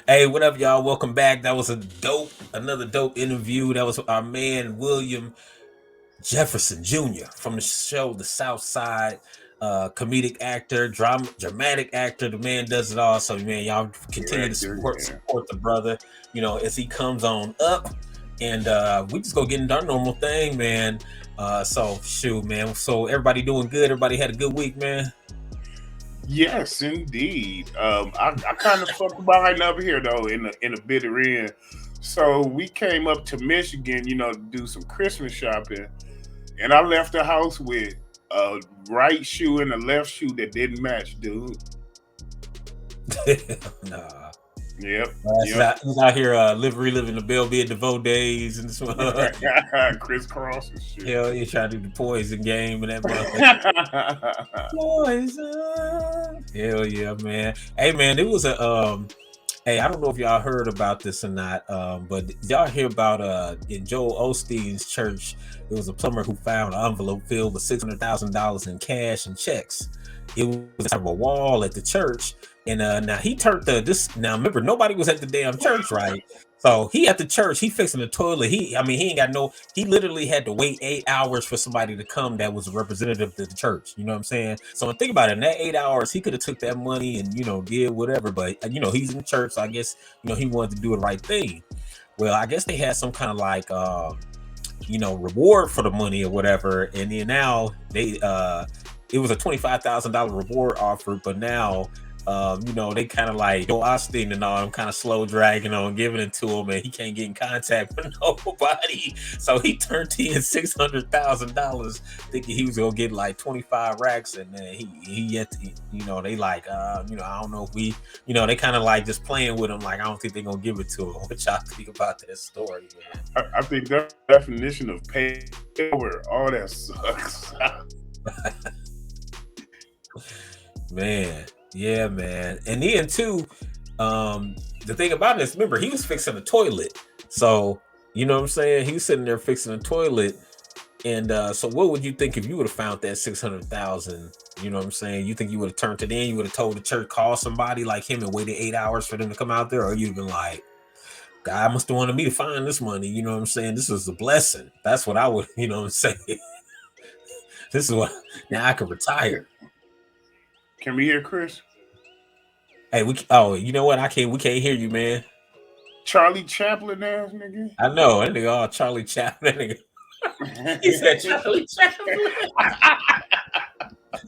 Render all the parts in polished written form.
Hey, what up, y'all? Welcome back. That was another dope interview. That was our man William Jefferson Jr. from the show The South Side. Comedic actor, dramatic actor. The man does it all. So, man, y'all continue to Director, yeah. support the brother. As he comes on up, and we just go get into our normal thing, man. So shoot, man. So everybody doing good. Everybody had a good week, man. Yes, indeed. I kind of fucked behind up here though in a bitter end. So we came up to Michigan, to do some Christmas shopping, and I left the house with a right shoe and a left shoe that didn't match, dude. Nah. Yep, yep. He's out here reliving the Bell Bid DeVoe days and this one. Crisscross and shit. Hell, he's trying to do the poison game and that motherfucker. Poison. Hell yeah, man. Hey man, it was hey, I don't know if y'all heard about this or not, but y'all hear about in Joel Osteen's church, there was a plumber who found an envelope filled with $600,000 in cash and checks. It was a wall at the church. And now he turned this. Now remember, nobody was at the damn church, right? So he at the church, he fixing the toilet. He ain't got no. He literally had to wait 8 hours for somebody to come that was a representative to the church. You know what I'm saying? So think about it. In that 8 hours, he could have took that money and did whatever. But he's in church, so I guess he wanted to do the right thing. Well, I guess they had some kind of like reward for the money or whatever. And then now they it was a $25,000 reward offered, but now. They kind of like Joe Osteen and all. I'm kind of slow dragging on giving it to him, and he can't get in contact with nobody. So he turned in $600,000, thinking he was gonna get like 25 racks, and then he yet to, they like I don't know if we they kind of like just playing with him. Like I don't think they're gonna give it to him. What y'all think about that story, man? I think that definition of pay over all that sucks. Man. Yeah, man. And then too, the thing about this, remember, he was fixing the toilet. So, you know what I'm saying? He was sitting there fixing the toilet. And so what would you think if you would have found that 600,000? You know what I'm saying? You think you would have turned it in? You would have told the church, call somebody like him and waited 8 hours for them to come out there? Or you'd been like, God must have wanted me to find this money. You know what I'm saying? This was a blessing. That's what I would, say. This is what, now I can retire. Can we hear Chris? Hey, you know what? We can't hear you, man. Charlie Chaplin ass nigga. I know, that nigga all Charlie Chaplin. Nigga. He said Charlie Chaplin.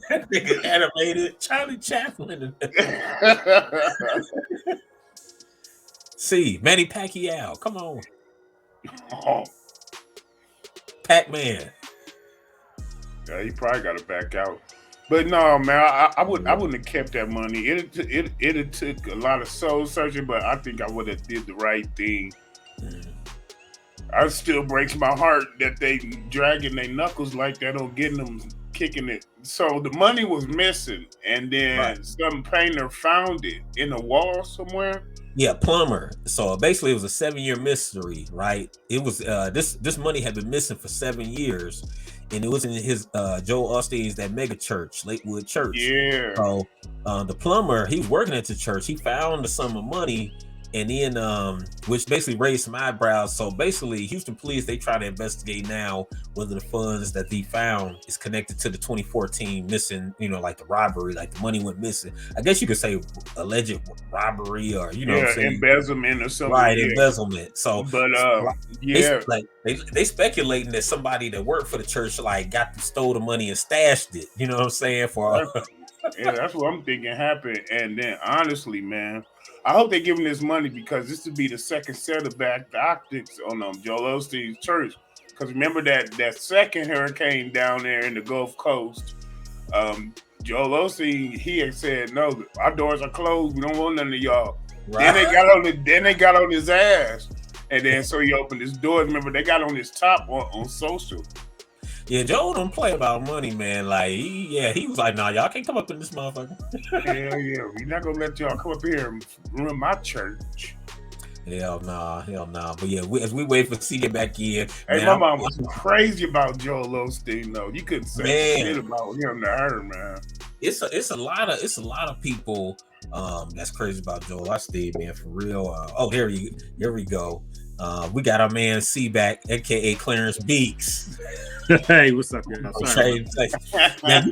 That nigga animated Charlie Chaplin. See, Manny Pacquiao, come on. Oh. Pac-Man. Yeah, he probably got to back out. But no, man, I wouldn't have kept that money. It took a lot of soul searching, but I think I would have did the right thing. It still breaks my heart that they dragging their knuckles like that on getting them kicking it. So the money was missing, and then some painter found it in a wall somewhere. Yeah, plumber. So basically, it was a 7-year mystery, right? It was this money had been missing for 7 years. And it was in his Joel Osteen's that mega church, Lakewood Church. Yeah. So the plumber, he was working at the church. He found the sum of money, and then which basically raised some eyebrows. So basically, Houston police, they try to investigate now whether the funds that he found is connected to the 2014 missing, like the robbery, like the money went missing. I guess you could say alleged robbery, or what I'm saying, embezzlement or something. Right, embezzlement. So, but they speculating that somebody that worked for the church stole the money and stashed it. You know what I'm saying? Yeah, that's what I'm thinking happened. And then honestly, man, I hope they're giving this money because this would be the second set of back optics on Joel Osteen's church. Because remember that second hurricane down there in the Gulf Coast, Joel Osteen, he had said, no, our doors are closed. We don't want none of y'all. Right. Then they got on his ass. And then so he opened his doors. Remember, they got on his top on social. Yeah, Joe don't play about money, man. Like, he was like, nah, y'all can't come up in this motherfucker. Hell yeah, we're not gonna let y'all come up here and ruin my church. Hell nah. But yeah, as we wait for C to get back in. Hey, man, my mom was crazy about Joel Osteen, though. You couldn't say shit about him to her, man. it's a lot of people that's crazy about Joel Osteen, man, for real. Here we go. We got our man C back, aka Clarence Beeks. Hey, what's up, y'all? Sorry about Okay, man,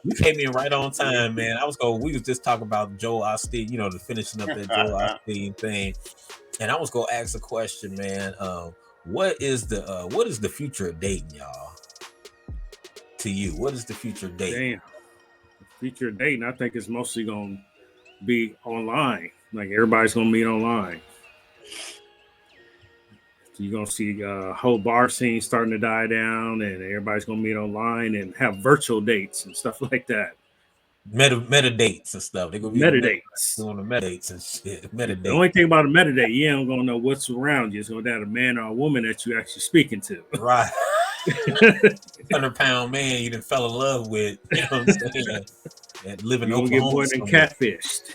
you came in right on time, man. We was just talking about Joel Osteen, the finishing up that Joel Osteen thing, and I was gonna ask a question, man. What is the future of dating, y'all? To you, what is the future of dating? Damn. Future dating, I think it's mostly gonna be online. Like everybody's gonna meet online. So you're gonna see a whole bar scene starting to die down, and everybody's gonna meet online and have virtual dates and stuff like that. Meta dates and stuff. They're gonna be Metadates. doing the meta dates and shit. Meta The only thing about a metadate, you ain't gonna know what's around you. It's gonna be a man or a woman that you actually speaking to. Right. 100-pound man you done fell in love with, you know what I'm saying? And living in Oklahoma. Get more than catfished.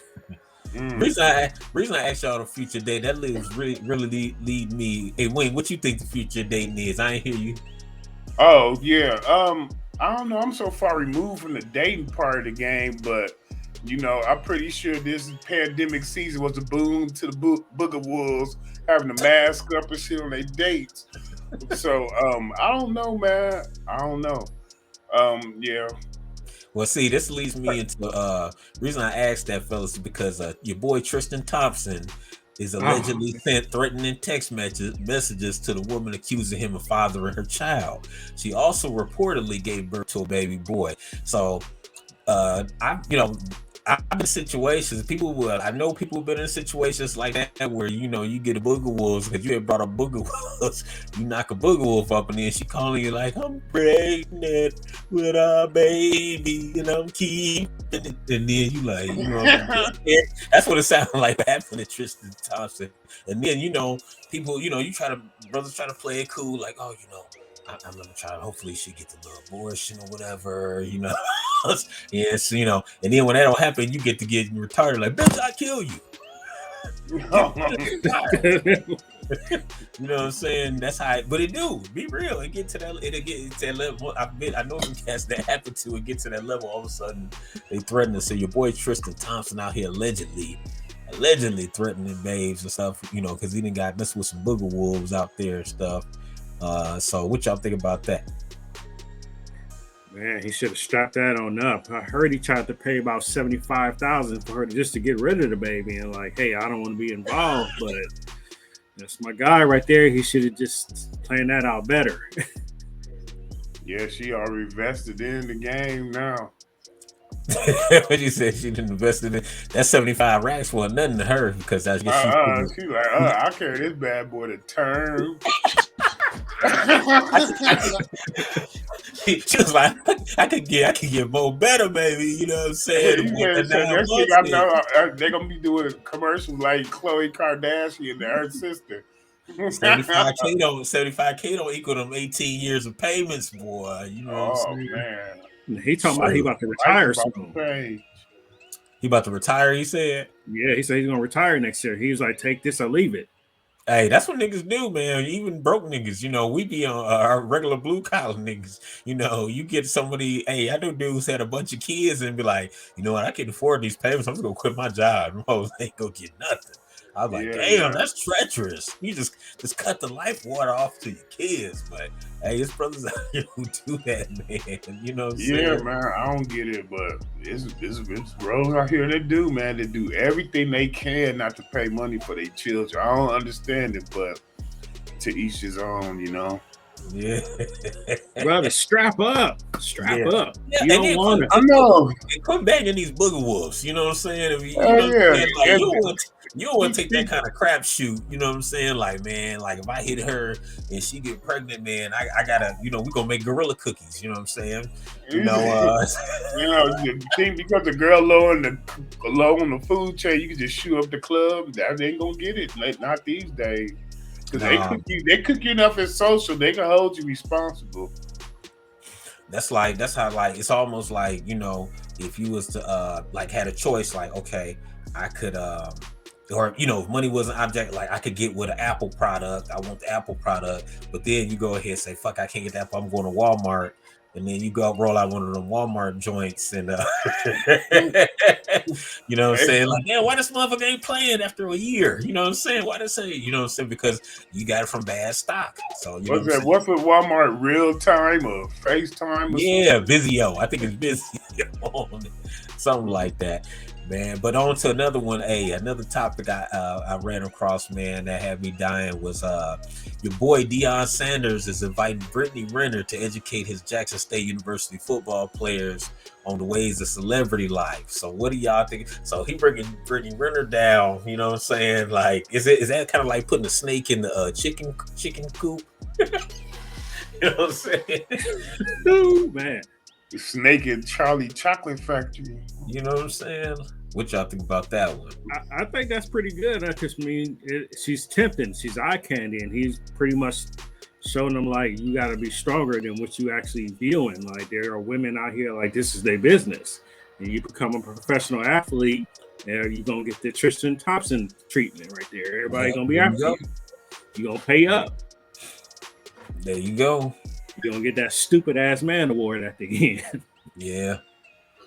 Reason I asked y'all the future date, that lives really lead me. Hey Wayne, what you think the future dating is? I ain't hear you. Oh yeah. I don't know. I'm so far removed from the dating part of the game, but I'm pretty sure this pandemic season was a boom to the booger wolves having to mask up and shit on their dates. So I don't know, man. I don't know. Yeah. Well, see, this leads me into reason I asked that, fellas, is because your boy Tristan Thompson is allegedly sent threatening text messages to the woman accusing him of fathering her child. She also reportedly gave birth to a baby boy. So I've been in situations. I know people have been in situations like that where you get a booger wolf because you had brought up booger wolves. You knock a booger wolf up and then she calling you like, I'm pregnant with a baby and I'm keeping it. And then you like, that's what it sounded like happened to Tristan Thompson. And then people, brothers try to play it cool, like, oh, I'm gonna try. Hopefully, she gets a little abortion or whatever, Yes, and then when that don't happen, you get to get retarded. Like, bitch, I kill you. You know what I'm saying? That's how. But it do be real. It get to that. It'll get to that level. I know some cats that happen to it. Get to that level. All of a sudden, they threaten to say your boy Tristan Thompson out here allegedly threatening babes and stuff. Because he done got messed with some booger wolves out there and stuff. So what y'all think about that? Man, he should have strapped that on up. I heard he tried to pay about $75,000 for her just to get rid of the baby, and like, hey, I don't want to be involved, but that's my guy right there. He should have just planned that out better. Yeah, she already invested in the game now. What you said? She didn't invest in it. That 75 racks wasn't nothing to her because that's what she's like, I carry this bad boy to term. She was like, I could get more better, baby. You know what I'm saying? I know they're gonna be doing commercials like Khloe Kardashian and her sister. 75K don't equal them 18 years of payments, boy. You know what I'm saying? Man. He talking about he about to retire soon. He about to retire, he said? Yeah, he said he's gonna retire next year. He was like, take this or leave it. Hey, that's what niggas do, man. Even broke niggas, we be on our regular blue collar niggas. You get somebody. Hey, I know dudes had a bunch of kids and be like, you know what? I can afford these payments. I'm just gonna quit my job. Hoes ain't gonna get nothing. I was like, damn, that's treacherous. You just cut the life water off to your kids. But hey, his brothers out here who do that, man. You know what I'm saying? Yeah, man, I don't get it, but it's bros out here that do, man. They do everything they can not to pay money for their children. I don't understand it, but to each his own, Yeah. Brother, strap up. Strap up. Yeah, you don't want it. I know. Quit banging these booger wolves. You know what I'm saying? You don't want to take that kind of crap shoot. You know what I'm saying? Like, man, like if I hit her and she get pregnant, man, I gotta, we gonna make gorilla cookies. You know what I'm saying? Think because the girl low on the food chain, you can just shoot up the club. That ain't gonna get it. Not these days. Because they cook you enough as social, they can hold you responsible. That's how it's almost like, if you was to had a choice, like, okay, I could or if money was an object, like I could get with an Apple product, I want the Apple product, but then you go ahead and say, fuck, I can't get that, I'm going to Walmart and then you go roll out one of them Walmart joints, and you know what I'm Hey, saying? Like, man, why this motherfucker ain't playing after a year? You know what I'm saying? Why they say, you know what I'm saying? Because you got it from bad stock. So you know what what's I'm that? saying? What's with Walmart real time or FaceTime or something? Yeah, Vizio. I think it's Vizio. Something like that, man. But on to another one. Hey, another topic I ran across, man, that had me dying was your boy Deion Sanders is inviting Brittany Renner to educate his Jackson State University football players on the ways of celebrity life. So what do y'all think? So he bringing Brittany Renner down. You know what I'm saying? Like, is that kind of like putting a snake in the chicken coop? You know what I'm saying? Ooh, man. The Snake and Charlie Chocolate Factory. You know what I'm saying? What y'all think about that one? I think that's pretty good. I just mean she's tempting. She's eye candy, and he's pretty much showing them like you got to be stronger than what you actually viewing. Like there are women out here like this is their business, and you become a professional athlete, and you're gonna get the Tristan Thompson treatment right there. Everybody gonna be after you. You gonna pay up. There you go. You're gonna get that stupid ass man award at the end. Yeah.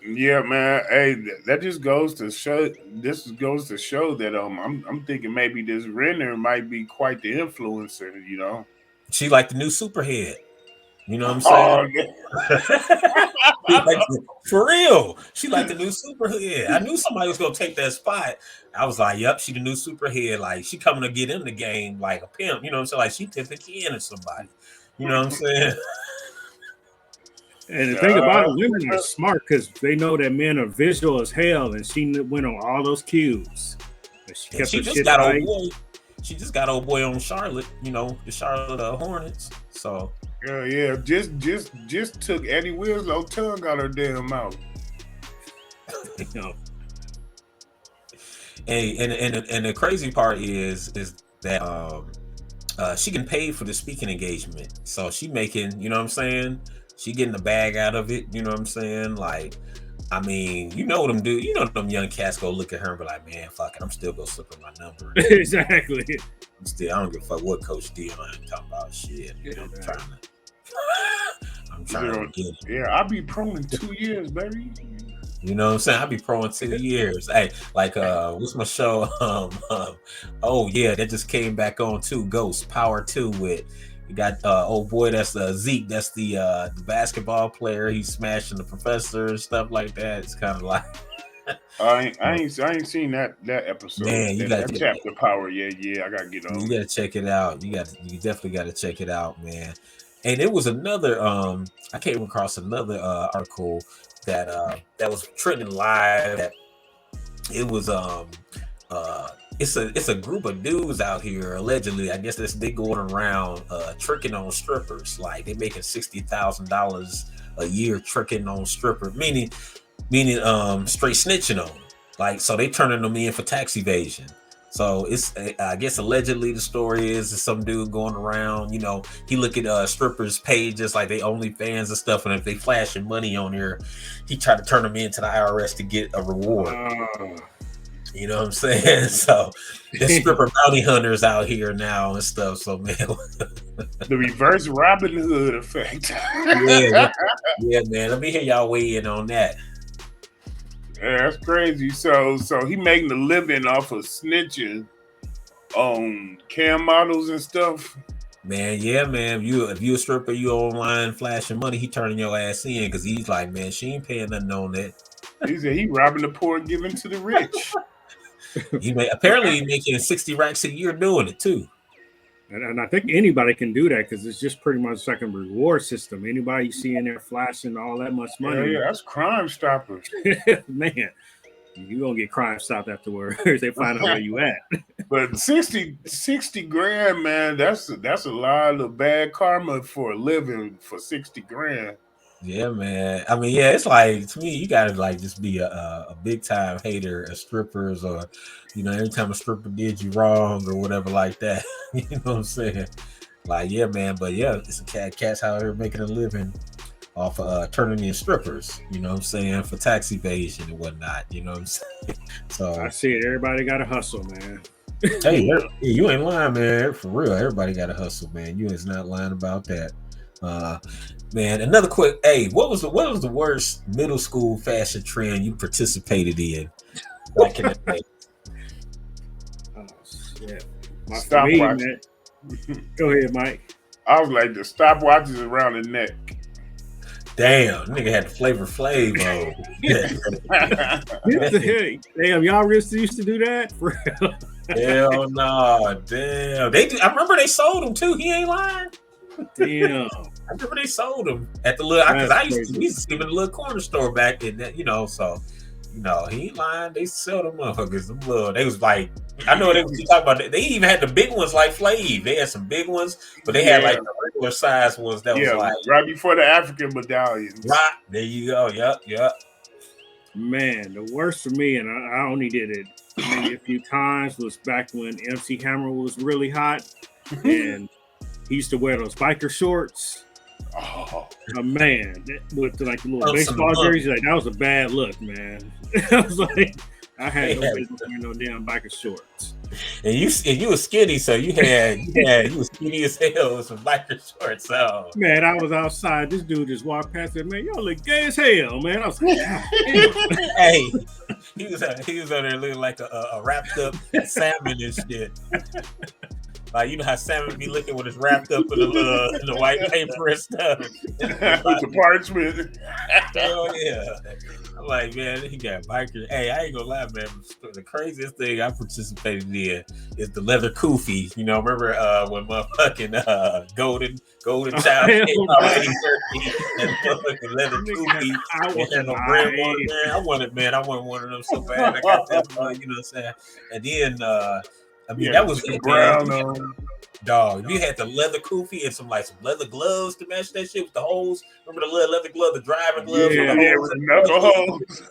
Yeah, man. Hey, that just goes to show. This goes to show that I'm thinking maybe this Renner might be quite the influencer. You know. She like the new superhead. You know what I'm Oh, saying? For real. She like the new superhead. I knew somebody was gonna take that spot. I was like, yep, she the new superhead. Like she coming to get in the game like a pimp. You know what I'm saying? Like she Tiffany Ken or somebody. You know what I'm saying? And the thing about it, women are smart because they know that men are visual as hell, and she went on all those cues. She just got old boy. She just got old boy on Charlotte. You know the Charlotte Hornets. So yeah. Just took Eddie Winslow tongue out her damn mouth. You know. Hey, and the crazy part is that she can pay for the speaking engagement, so she making, you know what I'm saying, she getting the bag out of it, you know what I'm saying. Like, I mean, you know them them young cats go look at her and be like, man, fuck it, I'm still gonna slip her my number. Exactly. I don't give a fuck what Coach Dion talking about. Shit, I'm trying to get it. Yeah, I'll be pro in 2 years, baby. You know what I'm saying? I'll be pro in 2 years. Hey, like what's my show? Oh yeah, that just came back on too. Ghost Power 2 with you got old boy, that's Zeke, that's the basketball player. He's smashing the professor and stuff like that. It's kind of like I ain't seen that episode. Man, you got that chapter Power. Yeah, I gotta get on. You gotta check it out. You definitely gotta check it out, man. And it was another I came across another article that was trending live. That it was it's a group of dudes out here allegedly. I guess they going around tricking on strippers. Like they making $60,000 a year tricking on strippers, meaning straight snitching on them. Like so they turning them in for tax evasion. So it's, I guess allegedly the story is some dude going around, you know, he look at strippers' pages like they OnlyFans and stuff, and if they flashing money on here, he tried to turn them into the IRS to get a reward. You know what I'm saying? So there's stripper bounty hunters out here now and stuff. So man, the reverse Robin Hood effect. yeah, man. Let me hear y'all weigh in on that. Yeah, that's crazy. So he making a living off of snitching on cam models and stuff. Man, yeah, man. If you a stripper, you online flashing money, he turning your ass in because he's like, man, she ain't paying nothing on that. He said he robbing the poor, giving to the rich. Apparently he's making 60 racks a year doing it too. And I think anybody can do that because it's just pretty much like a reward system. Anybody you see in there flashing all that much money. Yeah, that's Crime Stoppers. Man, you're going to get Crime Stopped afterwards. They find out where you at. But 60 grand, man, that's a lot of bad karma for a living for 60 grand. Yeah, man. I mean, yeah, it's like, to me, you gotta like just be a big time hater of strippers, or you know, every time a stripper did you wrong or whatever like that. You know what I'm saying? Like, yeah, man. But yeah, it's a cats out here making a living off of turning in strippers. You know what I'm saying, for tax evasion and whatnot. You know what I'm saying? So I see it. Everybody got to hustle, man. Hey, you ain't lying, man. For real, everybody got to hustle, man. You is not lying about that. Man, another quick. Hey, what was the worst middle school fashion trend you participated in back in the day? Oh shit! For me, Stopwatch. man. Go ahead, Mike. I was like, the stopwatches around the neck. Damn, nigga had the Flavor Flav on. Damn, y'all really used to do that? Hell no, damn. They do. I remember they sold them too. He ain't lying. Damn. I remember they sold them at the little because I used to see them in the little corner store back in that, so he ain't lying. They sell them motherfuckers. Them little, they was like, I know they was talking about. They even had the big ones like Flav. They had some big ones, but they had like the regular size ones that was like right before the African medallions. Right, there you go. Yep. Man, the worst for me, and I only did it maybe a few times, was back when MC Hammer was really hot, and he used to wear those biker shorts. Oh man, with like the little baseball jersey, like that was a bad look, man. I was like, I had no business wearing no damn biker shorts. And you were skinny, so you were skinny as hell with some biker shorts. So man, I was outside. This dude just walked past it. Man, y'all look gay as hell, man. I was like, hey, he was on there looking like a wrapped up salmon and shit. Like, you know how salmon be looking when it's wrapped up in the white paper and stuff. With the parchment. Hell yeah. I'm like, man, he got bikers. Hey, I ain't gonna lie, man. The craziest thing I participated in is the leather kufi. Remember when motherfucking Golden Child came out and motherfucking leather kufi. I wanted one of them so bad. I got that, you know what I'm saying? And then that was it, man. Dog, you had the leather kufi and some leather gloves to match that shit with the holes. Remember the little leather glove, the driving gloves? With the knuckle holes.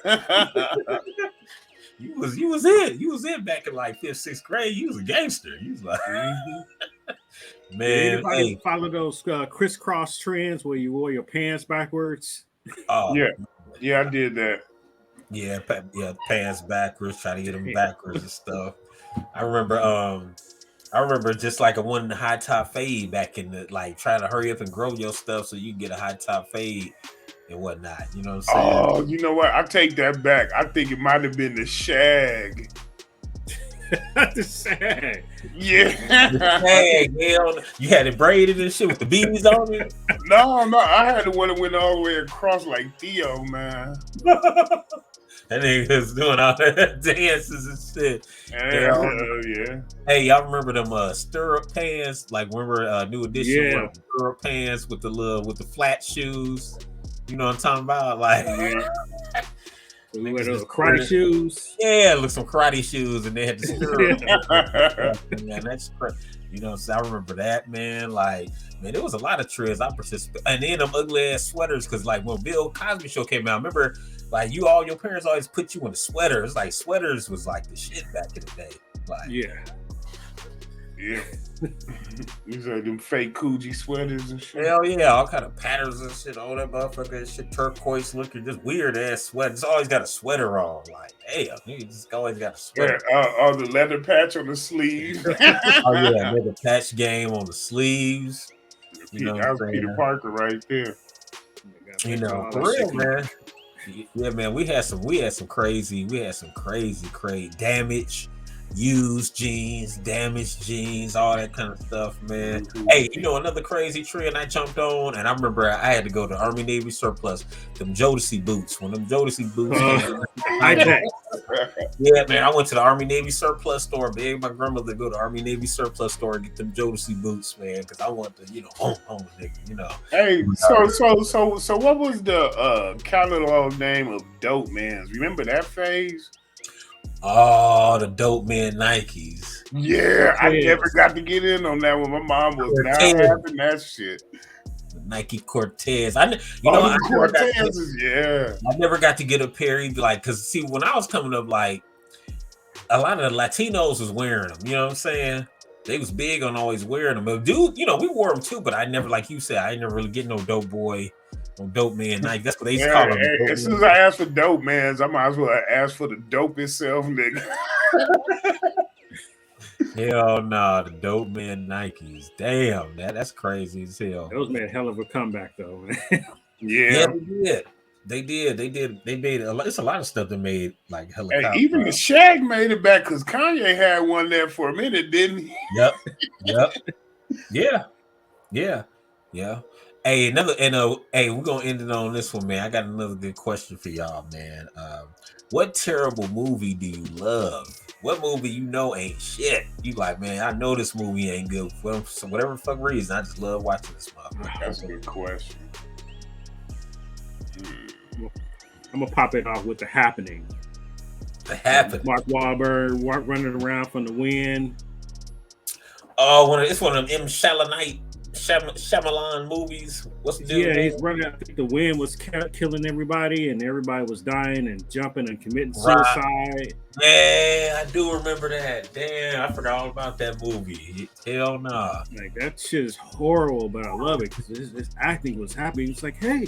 You was it back in like 5th, 6th grade. You was a gangster. You was like, man. Anybody follow those crisscross trends where you wore your pants backwards? Yeah, I did that. Yeah, pants backwards, try to get them backwards and stuff. I remember just like a one high top fade back in the trying to hurry up and grow your stuff so you can get a high top fade and whatnot. You know what I'm saying? Oh, you know what? I take that back. I think it might have been the shag. The shag. Yeah. The shag, hell, you had it braided and shit with the beads on it? No, I had the one that went all the way across like Theo, man. That nigga was doing all the dances and shit. Yeah. Hey, y'all remember them stirrup pants? Like, remember New Edition stirrup pants with the flat shoes? You know what I'm talking about? Like, we wear those karate shoes. Yeah, look, some karate shoes, and they had the stirrup. Man, that's crazy. You know, so I remember that, man. Like, man, there was a lot of trends I participated. And then them ugly ass sweaters, because like when Bill Cosby show came out, remember, like your parents always put you in a sweater. It's like sweaters was like the shit back in the day. Like, yeah. These are them fake Coogee sweaters and shit. Hell yeah, all kind of patterns and shit, all that motherfucker shit, turquoise looking, just weird ass sweater. It's always got a sweater on. Like, damn, you just always got a sweater. Yeah, the leather patch on the sleeve. Oh yeah, leather patch game on the sleeves. You know, that was Peter Parker right there. You know, for real, man. Yeah, man, we had some crazy damage. Used jeans, damaged jeans, all that kind of stuff, man. Mm-hmm. Hey, another crazy trend I jumped on, and I remember I had to go to Army Navy surplus. Them Jodeci boots. When them Jodeci boots yeah, man, I went to the Army Navy surplus store. Begged my grandmother to go to Army Navy surplus store and get them Jodeci boots, man, because I want to, home nigga, Hey, so what was the catalog name of Dope Mans? Remember that phase? Oh, the Dope Man Nikes. Yeah, I never got to get in on that one. My mom was not having that shit. The Nike Cortez. I never got to get a pair either. Like, cause see, when I was coming up, like a lot of the Latinos was wearing them. You know what I'm saying? They was big on always wearing them. But dude, we wore them too. But I never, like you said, I never really get no Dope Boy. Dope Man Nike. That's what they used to call them. As soon as I ask for Dope Mans, I might as well ask for the dope itself, nigga. Hell no, the dope man Nikes. Damn, that's crazy as hell. Those made a hell of a comeback though. Yeah, Yeah. they did. They did. They did. They made a lot. It's a lot of stuff that made like Hey, even helicopter. the Shag made it back because Kanye had one there for a minute, didn't he? Yep. Yep. Yeah. Yeah. Yeah. Hey, hey, we're gonna end it on this one, man. I got another good question for y'all, man. What terrible movie do you love? What movie you know ain't shit? You like, man, I know this movie ain't good. Well, for whatever fuck reason, I just love watching this motherfucker. That's a good question. I'm gonna pop it off with The Happening. The Happening. Mark Wahlberg running around from the wind. Oh, it's one of them Shyamalan movies. What's the deal? Yeah, he's running. I think the wind was killing everybody, and everybody was dying and jumping and committing suicide. Man, I do remember that. Damn, I forgot all about that movie. Hell nah. Like that shit is horrible, but I love it because his acting was happy. It's like, hey,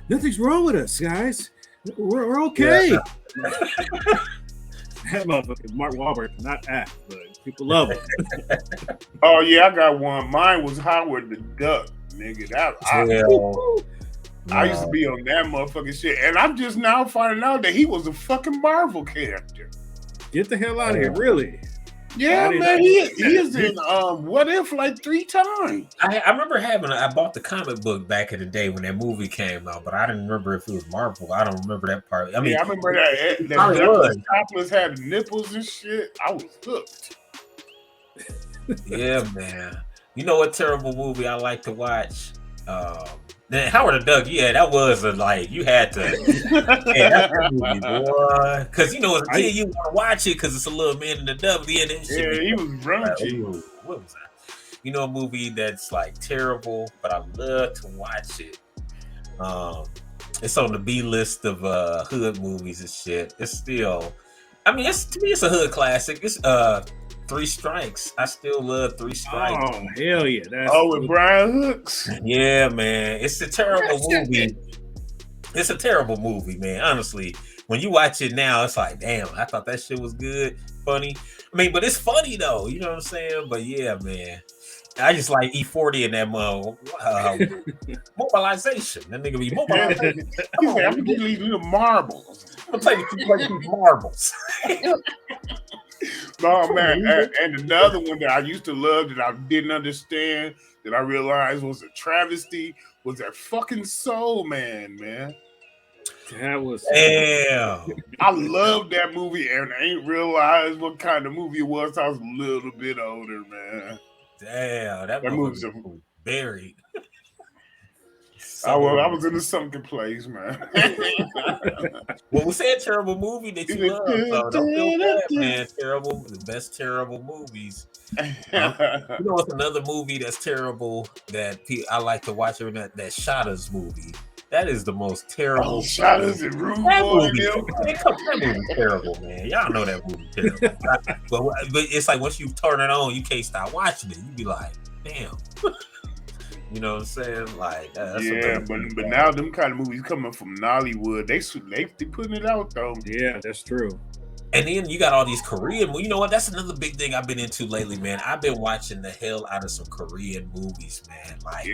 nothing's wrong with us, guys. We're okay. Yeah. That motherfucker, Mark Wahlberg, not act, but people love him. Oh yeah, I got one. Mine was Howard the Duck, nigga. I used to be on that motherfucking shit, and I'm just now finding out that he was a fucking Marvel character. Get the hell out of here, really? Yeah, man, he is in What If like 3 times. I remember I bought the comic book back in the day when that movie came out, but I didn't remember if it was Marvel. I don't remember that part. I mean, yeah, I remember that topless had nipples and shit. I was hooked. Yeah, man. You know what terrible movie I like to watch? Then Howard the Duck, yeah, that was you had to, that's that movie, boy. Because you know, as a kid, you want to watch it because it's a little man in the duck. But yeah, he was raunchy. What was that? You know, a movie that's like terrible, but I love to watch it. It's on the B list of hood movies and shit. It's still, I mean, to me, it's a hood classic. It's 3 Strikes. I still love 3 Strikes. Oh, hell yeah. With Brian Hooks. Yeah, man. It's a terrible movie. It's a terrible movie, man. Honestly, when you watch it now, it's like, damn, I thought that shit was good, funny. I mean, but it's funny though. You know what I'm saying? But yeah, man. I just like E40 in that mobilization. That nigga be mobilization. I'm gonna get these little marbles. I'm gonna take these marbles. No, man. And another one that I used to love that I didn't understand that I realized was a travesty was that fucking Soul Man, man. That was damn. I loved that movie and I ain't realized what kind of movie it was. I was a little bit older, man. Damn, that movie was buried. I was in a sunken place, man. Well, we said terrible movie that you love, so don't feel bad, man. Terrible, the best terrible movies. You know what's another movie that's terrible that I like to watch? That Shottas movie. That is the most terrible. Shottas and Rude Boy. That movie's terrible, man. Y'all know that movie terrible. but it's like once you turn it on, you can't stop watching it. You be like, damn. You know what I'm saying? Like, that's but now them kind of movies coming from Nollywood, they putting it out though. Yeah, that's true. And then you got all these Korean movies. You know what? That's another big thing I've been into lately, man. I've been watching the hell out of some Korean movies, man. Like,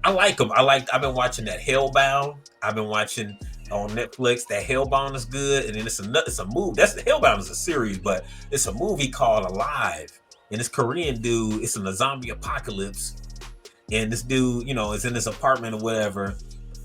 I like them. I've been watching that Hellbound. I've been watching on Netflix. That Hellbound is good, and then it's a movie. Hellbound is a series, but it's a movie called Alive. And this Korean dude, it's in a zombie apocalypse. And this dude, you know, is in this apartment or whatever.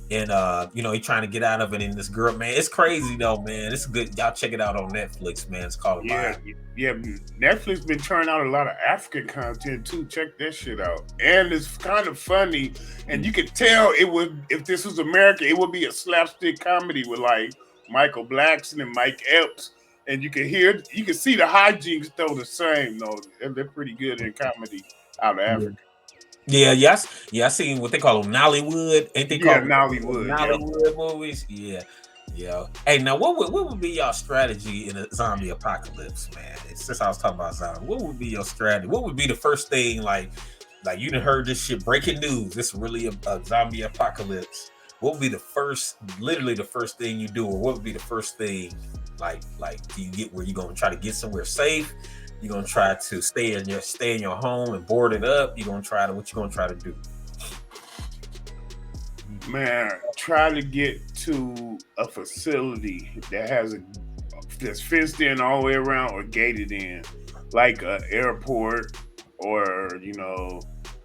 And, you know, he's trying to get out of it. And this girl, man, it's crazy though, man. It's good. Y'all check it out on Netflix, man. It's called Alive. Yeah. Netflix been turning out a lot of African content too. Check that shit out. And it's kind of funny. And you could tell if this was America, it would be a slapstick comedy with like Michael Blackson and Mike Epps. And you can see the hijinks though the same though. They're pretty good in comedy out of Africa. Yeah. I seen what they call them, Nollywood. Ain't they called Nollywood movies? Yeah. Hey, now what would be your strategy in a zombie apocalypse, man? Since I was talking about zombie, what would be your strategy? What would be the first thing like you done heard this shit, breaking news? This is really a zombie apocalypse. What would be literally the first thing you do, or what would be the first thing like do you get where you gonna try to get somewhere safe? You're gonna try to stay in your home and board it up. What you gonna try to do? Man, try to get to a facility that's fenced in all the way around or gated in, like an airport or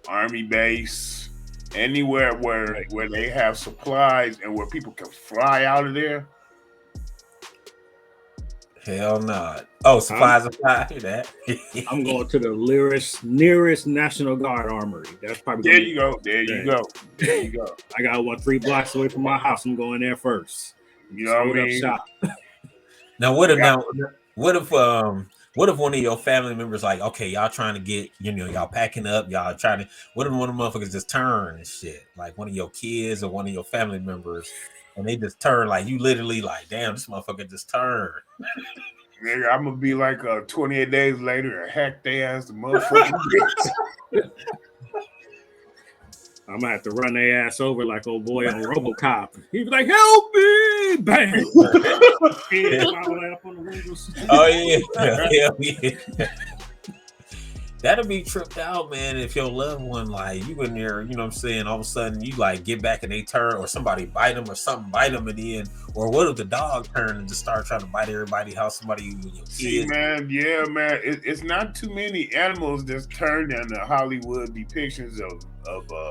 army base, anywhere where they have supplies and where people can fly out of there. Hell no. Oh, supplies and fly. Hear that? I'm going to the nearest National Guard armory. That's probably There you go. There you go. There you go. I got one 3 blocks away from my house. I'm going there first. You know what I mean? Shop. Now what if one of your family members like, okay, y'all trying to get, y'all packing up, y'all trying to, what if one of the motherfuckers just turn and shit? Like one of your kids or one of your family members, and they just turn, like you literally like, damn, this motherfucker just turned. Nigga, I'm gonna be like 28 days later and hack they ass the motherfucking bitch. I'm gonna have to run their ass over like old boy on RoboCop. He'd be like, "Help me!" Bang! Oh yeah, hell yeah. That'll be tripped out, man. If your loved one, like you in there, you know what I'm saying, all of a sudden you like get back and they turn, or somebody bite them, or something bite them in the end, or what if the dog turn and just start trying to bite everybody? How somebody your kids? See, man, yeah, man, it's not too many animals that's turned in the Hollywood depictions of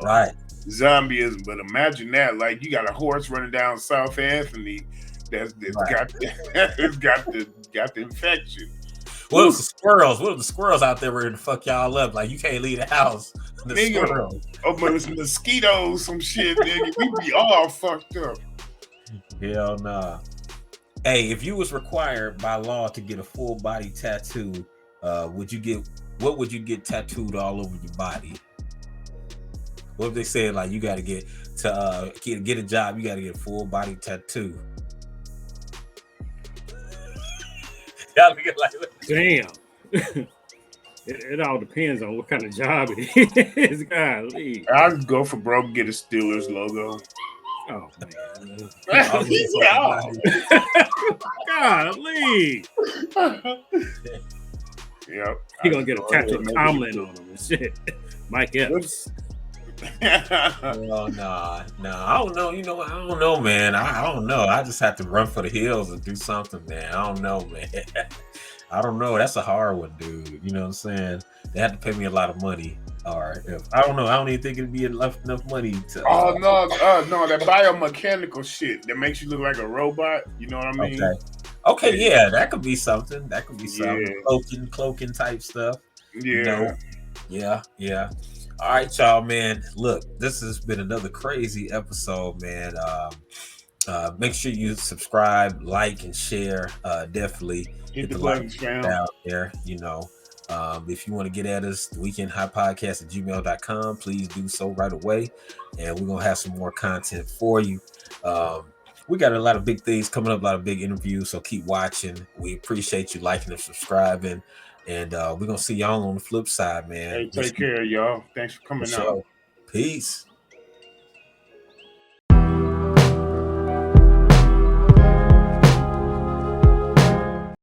right zombieism. But imagine that, like you got a horse running down South Anthony that's right. got the infection. What if the squirrels? What if the squirrels out there were to fuck y'all up? Like you can't leave the house. The squirrels. Oh, but it's mosquitoes, some shit, nigga. We be all fucked up. Hell nah. Hey, if you was required by law to get a full body tattoo, what would you get tattooed all over your body? What if they said like you got to get a job, you got to get a full body tattoo? Damn. It all depends on what kind of job it is. Golly. I'd go for broke, get a Steelers logo. Oh man. Golly. Yep. You're gonna get a tattoo of Tomlin on him and shit. Mike Epps. Oh nah. I don't know. I don't know, man. I don't know. I just have to run for the hills and do something, man. I don't know, man. I don't know. That's a hard one, dude. You know what I'm saying? They have to pay me a lot of money. Or I don't know. I don't even think it'd be enough money to. Oh no, that biomechanical shit that makes you look like a robot. You know what I mean? Okay, yeah, that could be something. That could be something. Cloaking type stuff. Yeah. Yeah. All right, y'all, man. Look, this has been another crazy episode, man. Make sure you subscribe, like, and share. Definitely hit the buttons down there. If you want to get at us, weekendhighpodcast@gmail.com, please do so right away. And we're gonna have some more content for you. We got a lot of big things coming up, a lot of big interviews. So keep watching. We appreciate you liking and subscribing. And we're gonna see y'all on the flip side, man. Hey, take care, y'all. Thanks for coming out. Peace.